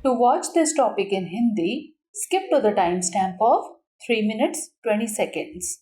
To watch this topic in Hindi, skip to the timestamp of 3 minutes 20 seconds.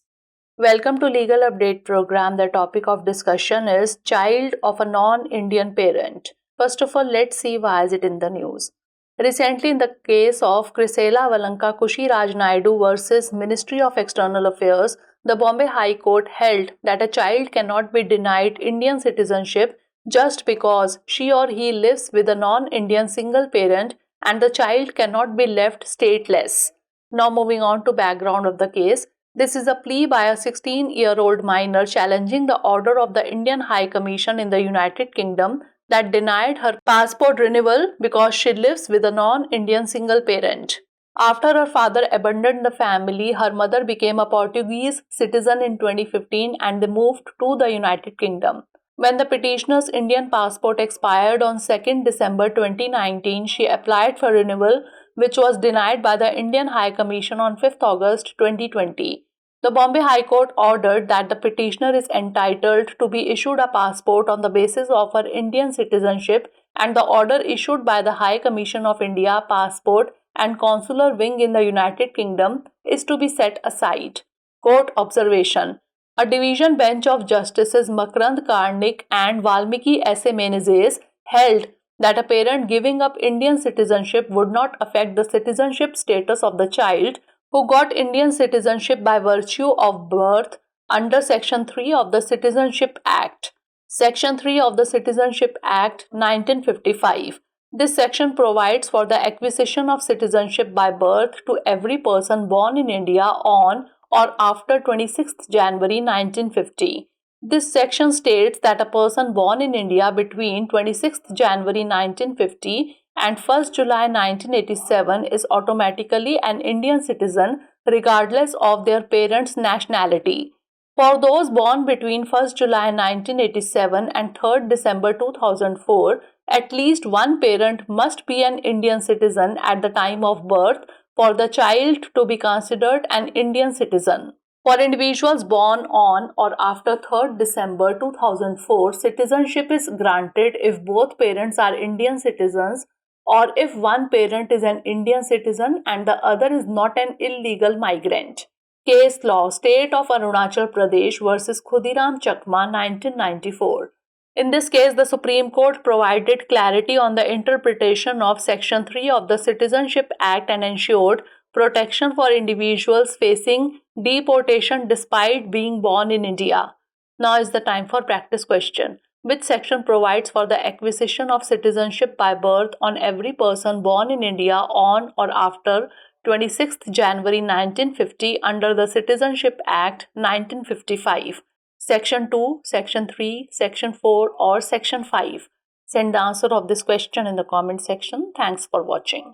Welcome to Legal Update program. The topic of discussion is child of a non-Indian parent. First of all, let's see why is it in the news. Recently, in the case of Crisela Valanka Kushi Raj Naidu versus Ministry of External Affairs, the Bombay High Court held that a child cannot be denied Indian citizenship just because she or he lives with a non-Indian single parent and the child cannot be left stateless. Now moving on to background of the case. This is a plea by a 16-year-old minor challenging the order of the Indian High Commission in the United Kingdom that denied her passport renewal because she lives with a non-Indian single parent. After her father abandoned the family, her mother became a Portuguese citizen in 2015 and they moved to the United Kingdom. When the petitioner's Indian passport expired on 2nd December 2019, she applied for renewal, which was denied by the Indian High Commission on 5th August 2020. The Bombay High Court ordered that the petitioner is entitled to be issued a passport on the basis of her Indian citizenship, and the order issued by the High Commission of India Passport and Consular Wing in the United Kingdom is to be set aside. Court observation. A division bench of Justices Makrand Karnik and Valmiki S.A. Menezes held that a parent giving up Indian citizenship would not affect the citizenship status of the child who got Indian citizenship by virtue of birth under Section 3 of the Citizenship Act. Section 3 of the Citizenship Act 1955. This section provides for the acquisition of citizenship by birth to every person born in India on or after 26th January 1950. This section states that a person born in India between 26th January 1950 and 1st July 1987 is automatically an Indian citizen regardless of their parents' nationality. For those born between 1st July 1987 and 3rd December 2004, at least one parent must be an Indian citizen at the time of birth for the child to be considered an Indian citizen. For individuals born on or after 3rd December 2004, citizenship is granted if both parents are Indian citizens or if one parent is an Indian citizen and the other is not an illegal migrant. Case law, State of Arunachal Pradesh versus Khudiram Chakma, 1994. In this case, the Supreme Court provided clarity on the interpretation of Section 3 of the Citizenship Act and ensured protection for individuals facing deportation despite being born in India. Now is the time for practice question. Which section provides for the acquisition of citizenship by birth on every person born in India on or after 26th January 1950 under the Citizenship Act 1955? Section 2, Section 3, Section 4 or Section 5? Send the answer of this question in the comment section. Thanks for watching.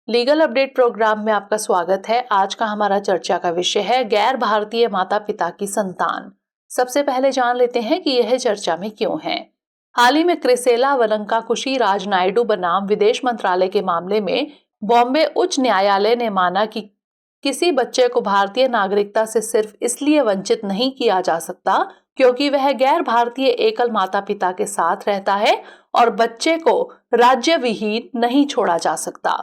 Legal update programme में आपका स्वागत है। आज का हमारा चर्चा का विषय है गैर भारतीय माता पिता की संतान। सबसे पहले जान लेते हैं कि यह चर्चा में क्यों है। हाल ही में क्रिसेला वलंका कुशी राज नायडू बनाम विदेश मंत्रालय के मामले में बॉम्बे उच्च न्यायालय ने माना कि किसी बच्चे को भारतीय नागरिकता से सिर्फ इसलिए वंचित नहीं किया जा सकता क्योंकि वह गैर भारतीय एकल माता पिता के साथ रहता है और बच्चे को राज्य विहीन नहीं छोड़ा जा सकता।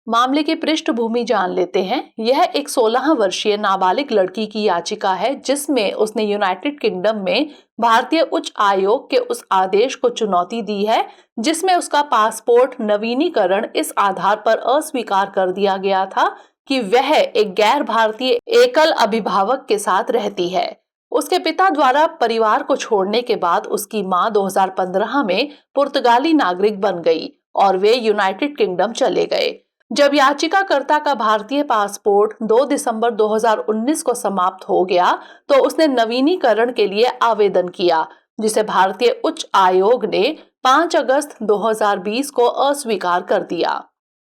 मामले की पृष्ठभूमि जान लेते हैं। यह एक 16 वर्षीय नाबालिग लड़की की याचिका है जिसमें उसने यूनाइटेड किंगडम में भारतीय उच्च आयोग के उस आदेश को चुनौती दी है जिसमें उसका पासपोर्ट नवीनीकरण इस आधार पर अस्वीकार कर दिया गया था कि वह एक गैर भारतीय एकल अभिभावक के साथ रहती है। उसके पिता द्वारा परिवार को छोड़ने के बाद उसकी मां 2015 में पुर्तगाली नागरिक बन गई और वे यूनाइटेड किंगडम चले गए। जब याचिकाकर्ता का भारतीय पासपोर्ट 2 दिसंबर 2019 को समाप्त हो गया तो उसने नवीनीकरण के लिए आवेदन किया जिसे भारतीय उच्च आयोग ने 5 अगस्त 2020 को अस्वीकार कर दिया।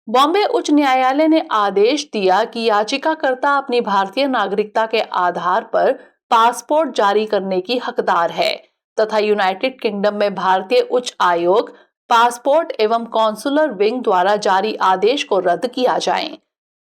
बॉम्बे उच्च न्यायालय ने आदेश दिया कि याचिकाकर्ता अपनी भारतीय नागरिकता के आधार पर पासपोर्ट जारी करने की हकदार है तथा यूनाइटेड किंगडम में भारतीय उच्च आयोग पासपोर्ट एवं कॉन्सुलर विंग द्वारा जारी आदेश को रद्द किया जाए।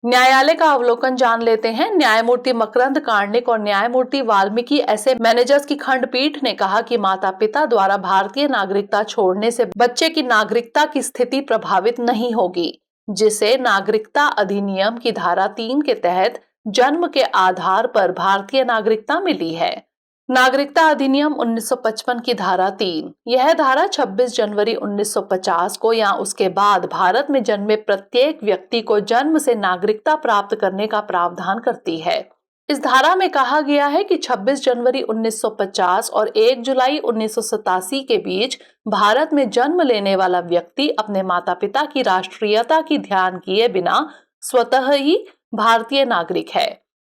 न्यायालय का अवलोकन जान लेते हैं। न्यायमूर्ति मकरंद कार्णिक और न्यायमूर्ति वाल्मीकि ऐसे मैनेजर्स की खंडपीठ ने कहा कि माता पिता द्वारा भारतीय नागरिकता छोड़ने से बच्चे की नागरिकता की स्थिति प्रभावित नहीं होगी। जिसे नागरिकता अधिनियम की धारा 3 के तहत जन्म के आधार पर भारतीय नागरिकता मिली है। नागरिकता अधिनियम 1955 की धारा 3, यह धारा 26 जनवरी 1950 को या उसके बाद भारत में जन्मे प्रत्येक व्यक्ति को जन्म से नागरिकता प्राप्त करने का प्रावधान करती है। इस धारा में कहा गया है कि 26 जनवरी 1950 और 1 जुलाई 1987 के बीच भारत में जन्म लेने वाला व्यक्ति अपने माता पिता की राष्ट्रीयता की ध्यान किए बिना स्वतः ही भारतीय नागरिक है।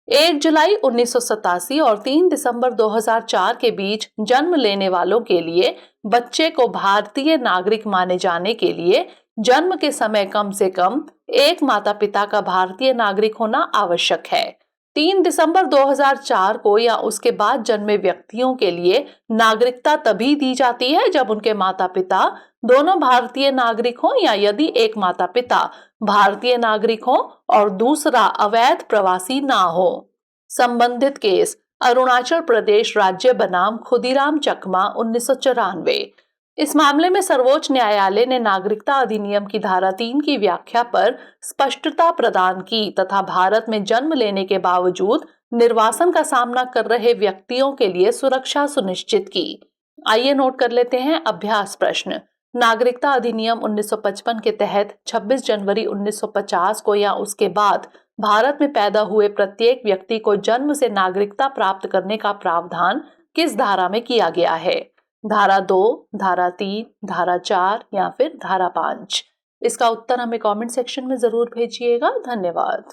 1 जुलाई 1987 और 3 दिसंबर 2004 के बीच जन्म लेने वालों के लिए बच्चे को भारतीय नागरिक माने जाने के लिए जन्म के समय कम से कम एक माता पिता का भारतीय नागरिक होना आवश्यक है। 3 दिसंबर 2004 को या उसके बाद जन्मे व्यक्तियों के लिए नागरिकता तभी दी जाती है जब उनके माता पिता दोनों भारतीय नागरिक हों या यदि एक माता पिता भारतीय नागरिक हो और दूसरा अवैध प्रवासी ना हो। संबंधित केस अरुणाचल प्रदेश राज्य बनाम खुदीराम चकमा 1994। इस मामले में सर्वोच्च न्यायालय ने नागरिकता अधिनियम की धारा 3 की व्याख्या पर स्पष्टता प्रदान की तथा भारत में जन्म लेने के बावजूद निर्वासन का सामना कर रहे व्यक्तियों के लिए सुरक्षा सुनिश्चित की। आइए नोट कर लेते हैं अभ्यास प्रश्न। नागरिकता अधिनियम 1955 के तहत 26 जनवरी 1950 को या उसके बाद भारत में पैदा हुए प्रत्येक व्यक्ति को जन्म से नागरिकता प्राप्त करने का प्रावधान किस धारा में किया गया है? धारा 2, धारा 3, धारा 4 या फिर धारा 5? इसका उत्तर हमें कमेंट सेक्शन में जरूर भेजिएगा। धन्यवाद।